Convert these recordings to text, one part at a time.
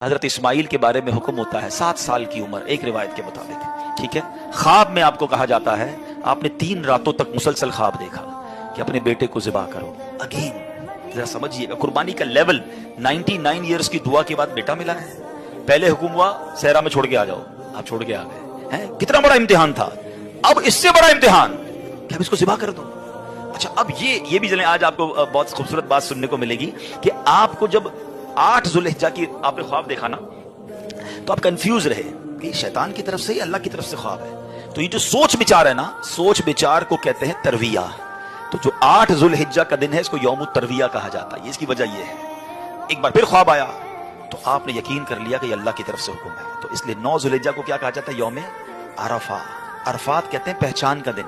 حضرت اسماعیل کے بارے میں حکم ہوتا ہے 7 سال کی عمر ایک روایت کے مطابق، ٹھیک ہے. خواب میں آپ کو کہا جاتا ہے آپ نے 3 راتوں تک مسلسل خواب دیکھا کہ اپنے بیٹے کو ذبح کرو. اگین ذرا سمجھیے گا قربانی کا لیول. 99 ایئرس کی دعا کے بعد بیٹا ملا ہے. پہلے حکم ہوا صحرا میں چھوڑ کے آ جاؤ، آپ چھوڑ کے آ گئے. کتنا بڑا امتحان تھا. اب اس سے بڑا امتحان کہ اب اس کو ذبح کر دو. اچھا اب یہ بھی چلیں، آج آپ کو بہت خوبصورت بات سننے کو ملے گی کہ آپ کو جب 8 ذوالحجہ کی آپ نے خواب دیکھا نا تو آپ کنفیوز رہے کہ شیطان کی طرف سے یا اللہ کی طرف سے خواب ہے. تو یہ جو سوچ بچار ہے نا، سوچ بچار کو کہتے ہیں ترویہ. تو جو 8 ذوالحجہ کا دن ہے اس کو یوم الترویہ کہا جاتا ہے. اس کی وجہ یہ ہے ایک بار پھر خواب آیا تو آپ نے یقین کر لیا کہ یہ اللہ کی طرف سے حکم ہے. تو اس لیے 9 ذوالحجہ کو کیا کہا جاتا ہے؟ یوم عرفہ. عرفات کہتے ہیں پہچان کا دن.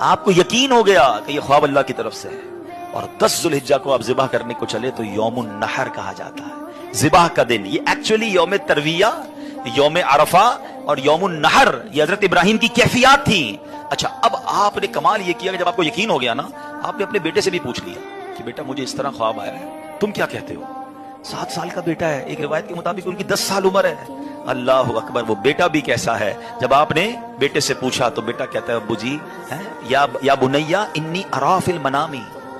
آپ کو یقین ہو گیا کہ یہ خواب اللہ کی طرف سے ہے. اور 10 ذوالحجہ کو آپ ذبح کرنے کو چلے تو یوم النحر کہا جاتا ہے، ذبح کا دن. یہ ایکچولی یوم ترویہ، یوم عرفہ اور یوم النحر یہ حضرت ابراہیم کی کیفیات تھی. اچھا اب آپ نے کمال یہ کیا کہ جب آپ کو یقین ہو گیا نا، آپ نے اپنے بیٹے سے بھی پوچھ لیا کہ بیٹا مجھے اس طرح خواب آیا ہے، تم کیا کہتے ہو؟ 7 سال کا بیٹا ہے، ایک روایت کے مطابق ان کی 10 سال عمر ہے. اللہ اکبر. وہ بیٹا بھی کیسا ہے. جب آپ نے بیٹے سے پوچھا تو بیٹا کہتا ہے ابو جی یا بنیا انی ارا فی المنام.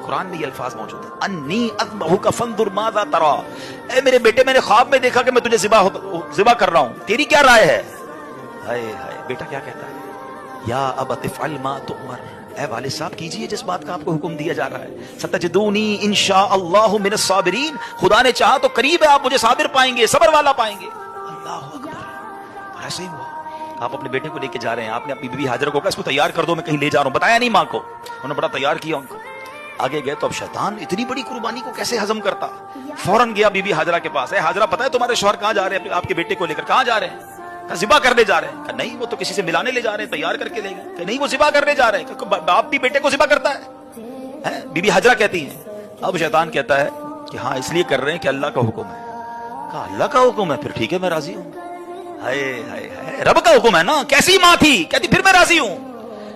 قرآن میں یہ الفاظ موجود ہیں، انی اذبحک فانظر ماذا تری. اے میرے بیٹے میں نے خواب میں دیکھا کہ میں تجھے ذبح کر رہا ہوں، تیری کیا رائے ہے؟ ہائے ہائے. بیٹا کیا کہتا ہے؟ یا ابت افعل ما تؤمر. اے والد صاحب کیجئے جس بات کا آپ کو حکم دیا جا رہا ہے. ستجدونی انشاءاللہ من الصابرین. خدا نے چاہا تو قریب ہے آپ مجھے صابر پائیں گے، صبر والا پائیں گے. اللہ اکبر. ایسے ہی ہوا. آپ اپنے بیٹے کو لے کے جا رہے ہیں، آپ نے اپنی بیوی ہاجرہ کو کہا اس کو تیار کر دو میں کہیں لے جا رہا ہوں. بتایا نہیں ماں کو، انہوں نے بڑا تیار کیا ان کو. آگے گئے تو اب شیطان اتنی بڑی قربانی کو کیسے ہضم کرتا. فوراً گیا بی بی ہاجرہ کے پاس. اے ہاجرہ پتہ ہے تمہارے شوہر کہاں جا رہے ہیں؟ آپ کے بیٹے کو لے کر کہاں جا رہے ہیں؟ کہا ذبح کرنے جا رہے ہیں. کہا نہیں وہ تو کسی سے ملانے لے جا رہے ہیں، تیار کر کے لے گئے. کہ نہیں وہ ذبح کرنے جا رہے ہیں. باپ بھی بیٹے کو ذبح کرتا ہے. بی بی ہاجرہ کہتی ہیں. اب شیطان کہتا ہے کہ ہاں اس لیے کر رہے ہیں کہ اللہ کا حکم ہے. کہا اللہ کا حکم ہے؟ پھر ٹھیک ہے میں راضی ہوں. ہائے ہائے ہائے. رب کا حکم ہے نا. کیسی ماں تھی، کہتی پھر میں راضی ہوں.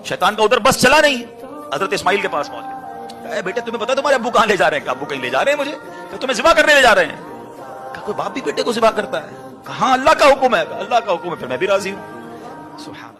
شیطان کا ادھر بس چلا نہیں، حضرت اسماعیل کے پاس پہنچ گیا. اے بیٹے تمہیں پتا تمہارے ابو کہاں لے جا رہے ہیں؟ کہ ابو کہیں لے جا رہے ہیں مجھے، کہ تمہیں ذبح کرنے لے جا رہے ہیں. کہ کوئی باپ بھی بیٹے کو ذبح کرتا ہے؟ کہاں اللہ کا حکم ہے. اللہ کا حکم ہے پھر میں بھی راضی ہوں. سبحان اللہ.